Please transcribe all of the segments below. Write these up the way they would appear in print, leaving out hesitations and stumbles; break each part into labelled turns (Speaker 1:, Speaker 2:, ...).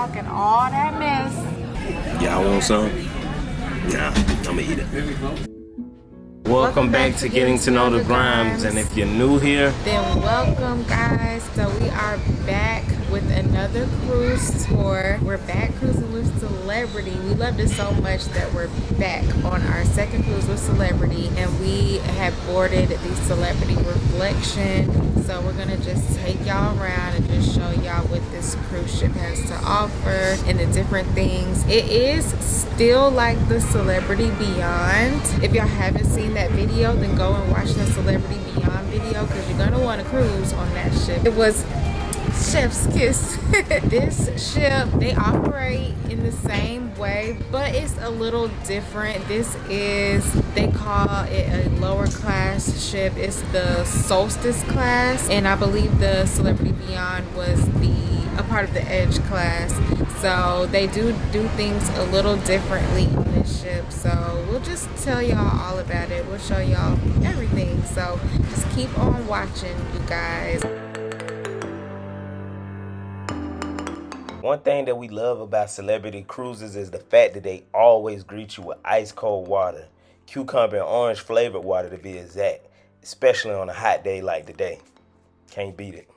Speaker 1: talking all that mess.
Speaker 2: Y'all want some? Nah, I'ma eat it. Welcome back to Getting to Know the Grimes, and if you're new here,
Speaker 1: then welcome guys. So we are back with another cruise tour. We're back cruising with Celebrity. We loved it so much that we're back on our second cruise with Celebrity, and we have boarded the Celebrity Reflection. So we're gonna just take y'all around and just show y'all what this cruise ship has to offer and the different things. It is still like the Celebrity Beyond. If y'all haven't seen that video, then go and watch the Celebrity Beyond video, because you're gonna want to cruise on that ship. It was chef's kiss. This ship, they operate in the same way, but it's a little different. This is, they call it a lower class ship. It's the Solstice class, and I believe the Celebrity Beyond was a part of the Edge class. So they do things a little differently on this ship. So we'll just tell y'all all about it. We'll show y'all everything. So just keep on watching, you guys.
Speaker 2: one thing that we love about Celebrity Cruises is the fact that they always greet you with ice cold water. Cucumber and orange flavored water to be exact. Especially on a hot day like today. Can't beat it.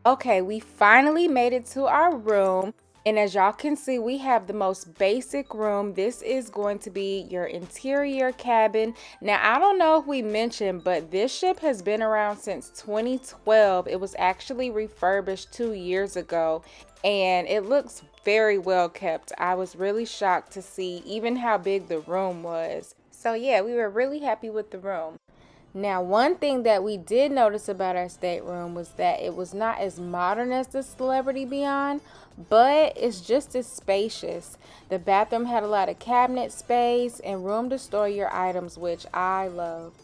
Speaker 1: Okay, we finally made it to our room, and as y'all can see, we have the most basic room. This is going to be your interior cabin. Now, I don't know if we mentioned, but this ship has been around since 2012. It was actually refurbished 2 years ago, and it looks very well kept. I was really shocked to see even how big the room was. So yeah, we were really happy with the room. Now, one thing that we did notice about our stateroom was that it was not as modern as the Celebrity Beyond, but it's just as spacious. The bathroom had a lot of cabinet space and room to store your items, which I love.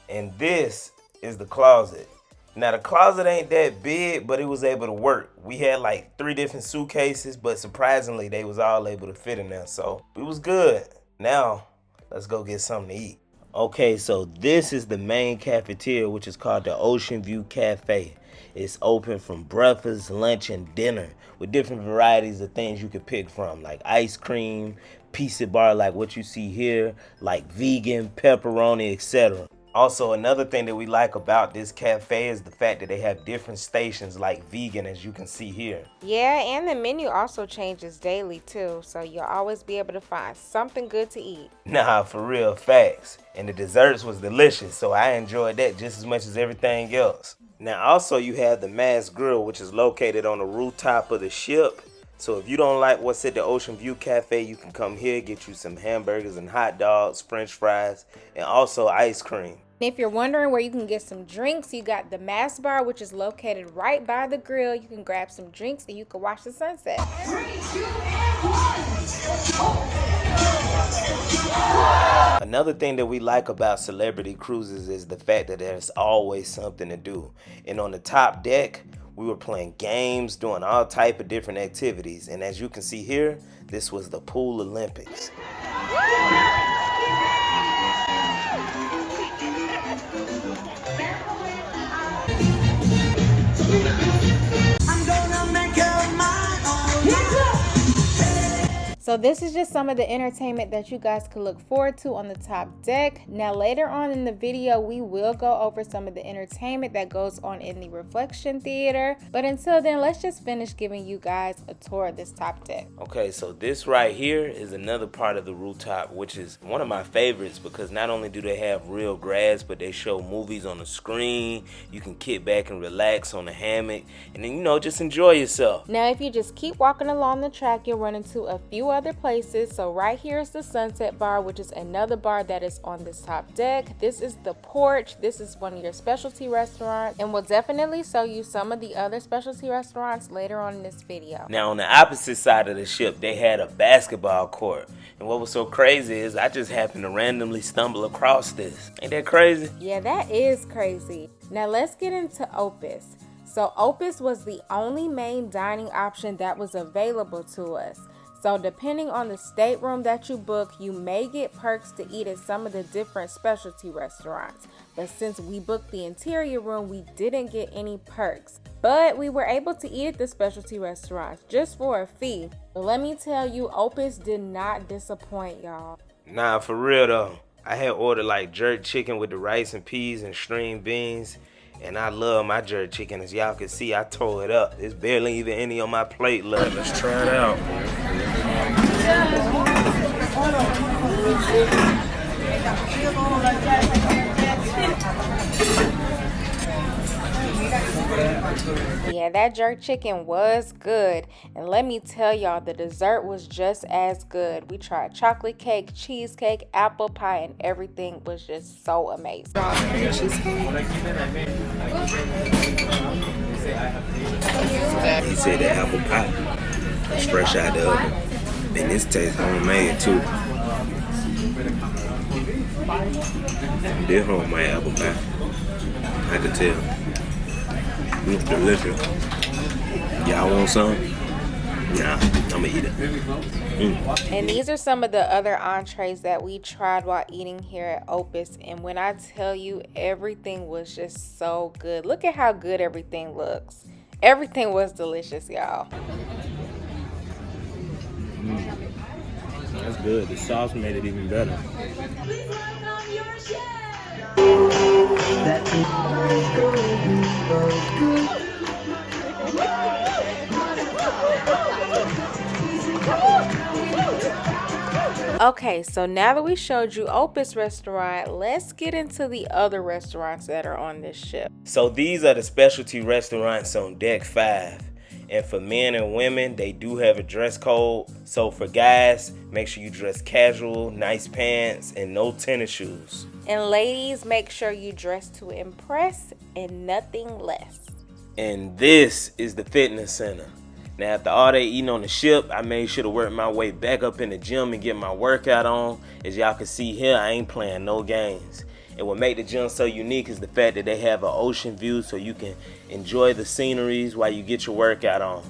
Speaker 2: And this is the closet. Now, the closet ain't that big, but it was able to work. We had like 3 different suitcases, but surprisingly, they was all able to fit in there, so it was good. Now, let's go get something to eat. Okay, so this is the main cafeteria, which is called the Ocean View Cafe. It's open from breakfast, lunch, and dinner with different varieties of things you could pick from, like ice cream, pizza bar like what you see here, like vegan, pepperoni, etc. Also, another thing that we like about this cafe is the fact that they have different stations like vegan, as you can see here.
Speaker 1: Yeah, and the menu also changes daily too, so you'll always be able to find something good to eat.
Speaker 2: Nah, for real, facts. And the desserts was delicious, so I enjoyed that just as much as everything else. Now, also you have the Mass Grill, which is located on the rooftop of the ship. So if you don't like what's at the Ocean View Cafe, you can come here, get you some hamburgers and hot dogs, french fries, and also ice cream.
Speaker 1: If you're wondering where you can get some drinks, you got the Mass Bar, which is located right by the grill. You can grab some drinks and you can watch the sunset.
Speaker 3: 3, 2, and 1.
Speaker 2: Another thing that we like about Celebrity Cruises is the fact that there's always something to do. And on the top deck, we were playing games, doing all type of different activities. And as you can see here, this was the Pool Olympics.
Speaker 1: So this is just some of the entertainment that you guys can look forward to on the top deck. Now later on in the video, we will go over some of the entertainment that goes on in the Reflection Theater. But until then, let's just finish giving you guys a tour of this top deck.
Speaker 2: Okay, so this right here is another part of the rooftop, which is one of my favorites because not only do they have real grass, but they show movies on the screen. You can kick back and relax on the hammock and then, you know, just enjoy yourself.
Speaker 1: Now, if you just keep walking along the track, you'll run into a few other places. So right here is the Sunset Bar, which is another bar that is on this top deck. This is the Porch. This is one of your specialty restaurants, and we'll definitely show you some of the other specialty restaurants later on in this video.
Speaker 2: Now on the opposite side of the ship, they had a basketball court, and what was so crazy is I just happened to randomly stumble across this. Ain't that crazy?
Speaker 1: Yeah, that is crazy. Now let's get into Opus. So Opus was the only main dining option that was available to us. So depending on the stateroom that you book, you may get perks to eat at some of the different specialty restaurants. But since we booked the interior room, we didn't get any perks. But we were able to eat at the specialty restaurants just for a fee. But let me tell you, Opus did not disappoint, y'all.
Speaker 2: Nah, for real though. I had ordered like jerk chicken with the rice and peas and string beans. And I love my jerk chicken. As y'all can see, I tore it up. There's barely even any on my plate left. Let's try it out.
Speaker 1: Yeah, that jerk chicken was good. And let me tell y'all, the dessert was just as good. We tried chocolate cake, cheesecake, apple pie, and everything was just so amazing. Strawberry cheesecake.
Speaker 2: He said the apple pie is fresh out the oven. And this tastes homemade too. This homemade apple pie. I can tell. It's delicious. Y'all want some? Nah, I'ma eat it.
Speaker 1: And these are some of the other entrees that we tried while eating here at Opus. And when I tell you, everything was just so good. Look at how good everything looks. Everything was delicious, y'all.
Speaker 2: That's good. The sauce made it even better.
Speaker 3: Please welcome your chef.
Speaker 1: Okay, so now that we showed you Opus restaurant, let's get into the other restaurants that are on this ship.
Speaker 2: So these are the specialty restaurants on deck 5. And for men and women, they do have a dress code. So for guys, make sure you dress casual, nice pants, and no tennis shoes.
Speaker 1: And ladies, make sure you dress to impress and nothing less.
Speaker 2: And this is the fitness center. Now, after all they eating on the ship, I made sure to work my way back up in the gym and get my workout on. As y'all can see here, I ain't playing no games. And what make the gym so unique is the fact that they have an ocean view so you can enjoy the sceneries while you get your workout on.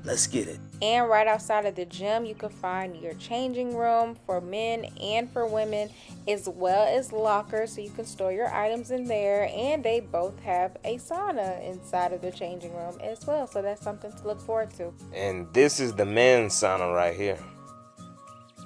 Speaker 2: Let's get it.
Speaker 1: And right outside of the gym, you can find your changing room for men and for women, as well as lockers so you can store your items in there. And they both have a sauna inside of the changing room as well. So that's something to look forward to.
Speaker 2: And this is the men's sauna right here.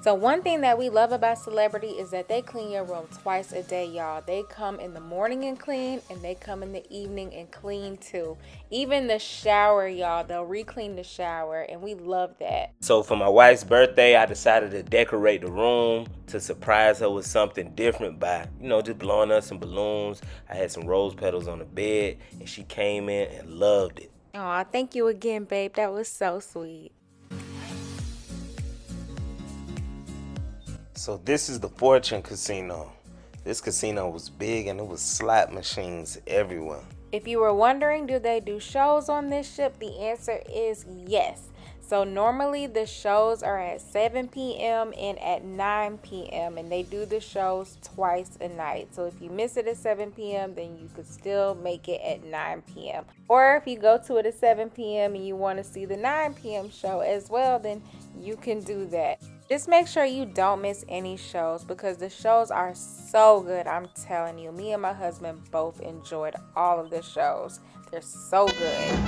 Speaker 1: So one thing that we love about Celebrity is that they clean your room twice a day, y'all. They come in the morning and clean, and they come in the evening and clean too. Even the shower, y'all, they'll re-clean the shower, and we love that.
Speaker 2: So for my wife's birthday, I decided to decorate the room to surprise her with something different by, just blowing up some balloons. I had some rose petals on the bed, and she came in and loved it.
Speaker 1: Aw, thank you again, babe. That was so sweet.
Speaker 2: So this is the Fortune Casino. This casino was big and it was slot machines everywhere.
Speaker 1: If you were wondering, do they do shows on this ship? The answer is yes. So normally the shows are at 7 p.m. and at 9 p.m. and they do the shows twice a night. So if you miss it at 7 p.m. then you could still make it at 9 p.m. Or if you go to it at 7 p.m. and you want to see the 9 p.m. show as well, then you can do that. Just make sure you don't miss any shows because the shows are so good. I'm telling you, me and my husband both enjoyed all of the shows. They're so good.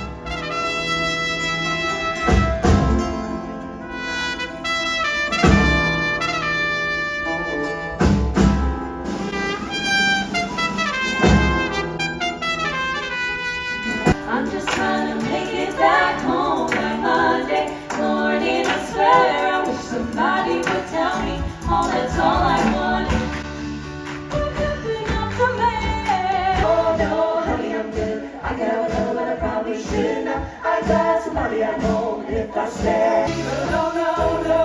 Speaker 3: I'm just trying to make it back home by Monday morning. I swear I wish somebody would tell me all that's all I wanted. Nothing else to me. Oh no, honey, I'm good. I got another, but I probably shouldn't. I got somebody I know if I stay. No, no, no,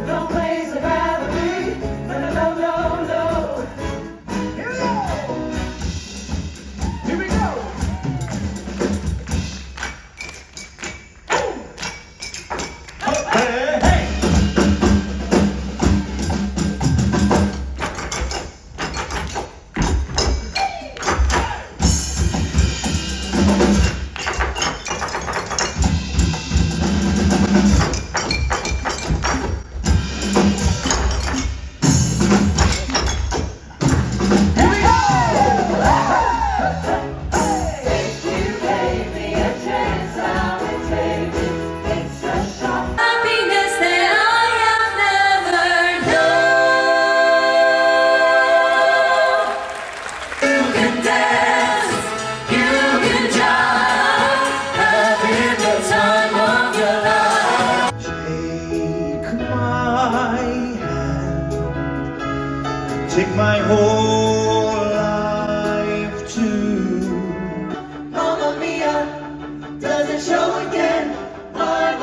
Speaker 3: no place I'd rather be. No, no, no, no, no. Here we go. Here we go.
Speaker 4: take my whole life too.
Speaker 3: Mamma mia, does it show again? My,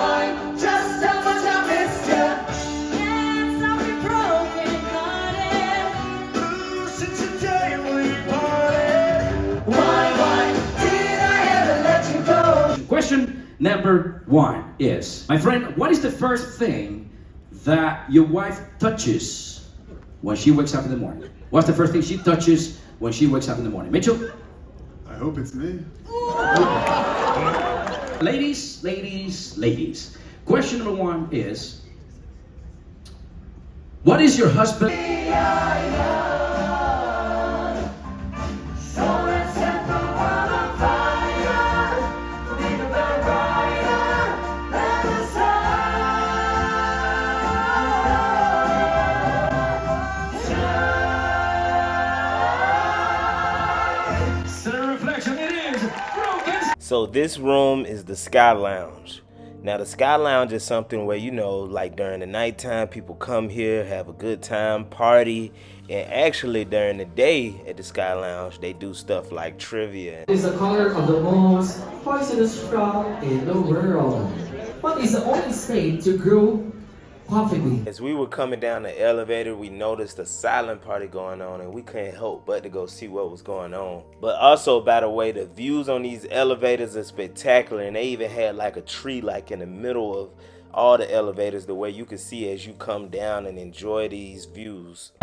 Speaker 3: just how much I missed ya. Yes, I'll be broken hearted.
Speaker 4: Ooh, since the day we parted.
Speaker 3: Why did I ever let you go?
Speaker 5: Question number 1 is, my friend, what is the first thing that your wife touches when she wakes up in the morning? What's the first thing she touches when she wakes up in the morning? Mitchell?
Speaker 6: I hope it's me.
Speaker 5: Ladies. Question number 1 is, what is your husband?
Speaker 3: So let's set the world on fire. Be the bad rider, let us shine.
Speaker 5: Center reflection, it is broken.
Speaker 2: So this room is the Sky Lounge. Now the Sky Lounge is something where, you know, like during the nighttime, people come here, have a good time, party, and actually during the day at the Sky Lounge, they do stuff like trivia.
Speaker 7: Is the color of the most poisonous frog in the world. What is the only state to grow coffee beans?
Speaker 2: As we were coming down the elevator, we noticed a silent party going on, and we couldn't help but to go see what was going on. But also, by the way, the views on these elevators are spectacular, and they even had like a tree like in the middle of all the elevators, the way you can see as you come down and enjoy these views.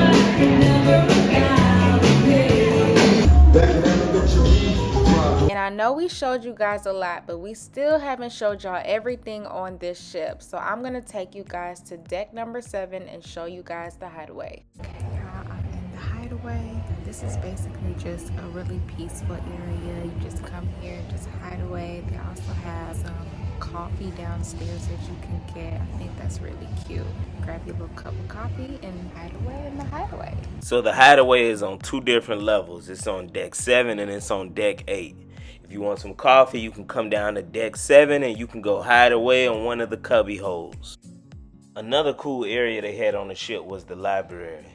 Speaker 1: And I know we showed you guys a lot, but we still haven't showed y'all everything on this ship. So I'm gonna take you guys to deck number 7 and show you guys the hideaway. Okay, y'all, I'm in the hideaway. This is basically just a really peaceful area. You just come here and just hide away. They also have some coffee downstairs that you can get. I think that's really cute. Grab your little cup of coffee and hide away in the hideaway.
Speaker 2: So the hideaway is on 2 different levels. It's on deck 7 and it's on deck 8. If you want some coffee, you can come down to deck 7 and you can go hide away on one of the cubby holes. Another cool area they had on the ship was the library.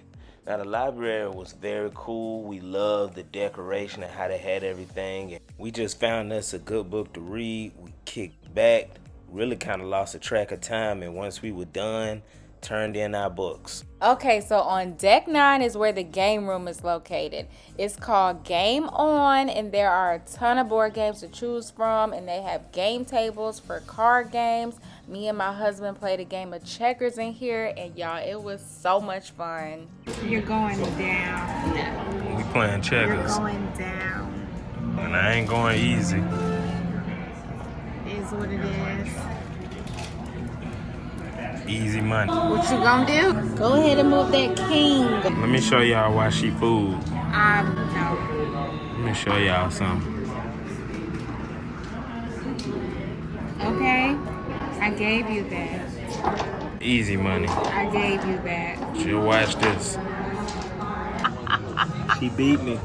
Speaker 2: Now the library was very cool. We loved the decoration and how they had everything. And we just found us a good book to read. We kicked back, really kind of lost a track of time, and once we were done, turned in our books.
Speaker 1: Okay, so on deck 9 is where the game room is located. It's called Game On, and there are a ton of board games to choose from, and they have game tables for card games. Me and my husband played a game of checkers in here, and y'all, it was so much fun. You're going down.
Speaker 2: We playing checkers.
Speaker 1: You're going down.
Speaker 2: And I ain't going easy.
Speaker 1: It is what it is.
Speaker 2: Easy money.
Speaker 1: What you gonna do? Go ahead and move that king.
Speaker 2: Let me show y'all why she fooled.
Speaker 1: No.
Speaker 2: Let me show y'all something.
Speaker 1: Okay, I gave you that.
Speaker 2: Easy money.
Speaker 1: I gave you that.
Speaker 2: She'll watch this. She beat me.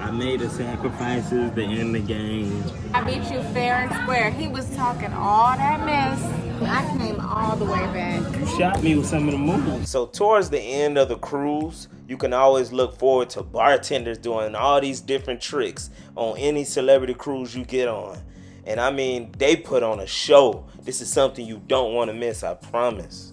Speaker 2: I made the sacrifices to end the game.
Speaker 1: I beat you fair and square. He was talking all that mess. I came all the way back.
Speaker 2: You shot me with some of the moves. So towards the end of the cruise, you can always look forward to bartenders doing all these different tricks on any celebrity cruise you get on. And I mean, they put on a show. This is something you don't want to miss, I promise.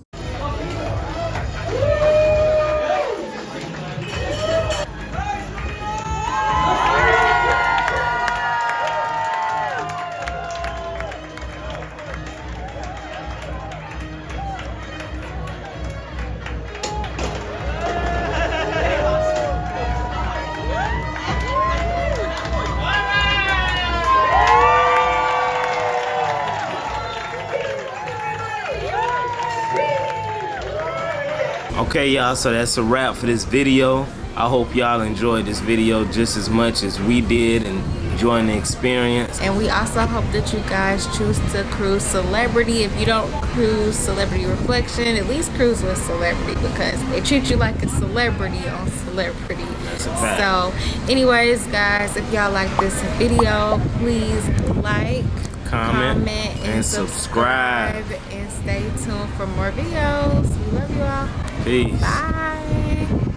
Speaker 2: Okay, y'all, so that's a wrap for this video. I hope y'all enjoyed this video just as much as we did and enjoying the experience.
Speaker 1: And we also hope that you guys choose to cruise Celebrity. If you don't cruise Celebrity Reflection, at least cruise with Celebrity because they treat you like a celebrity on Celebrity.
Speaker 2: That's a fact.
Speaker 1: So anyways, guys, if y'all like this video, please like, comment and subscribe. And stay tuned for more videos. We love you all.
Speaker 2: Peace.
Speaker 1: Bye.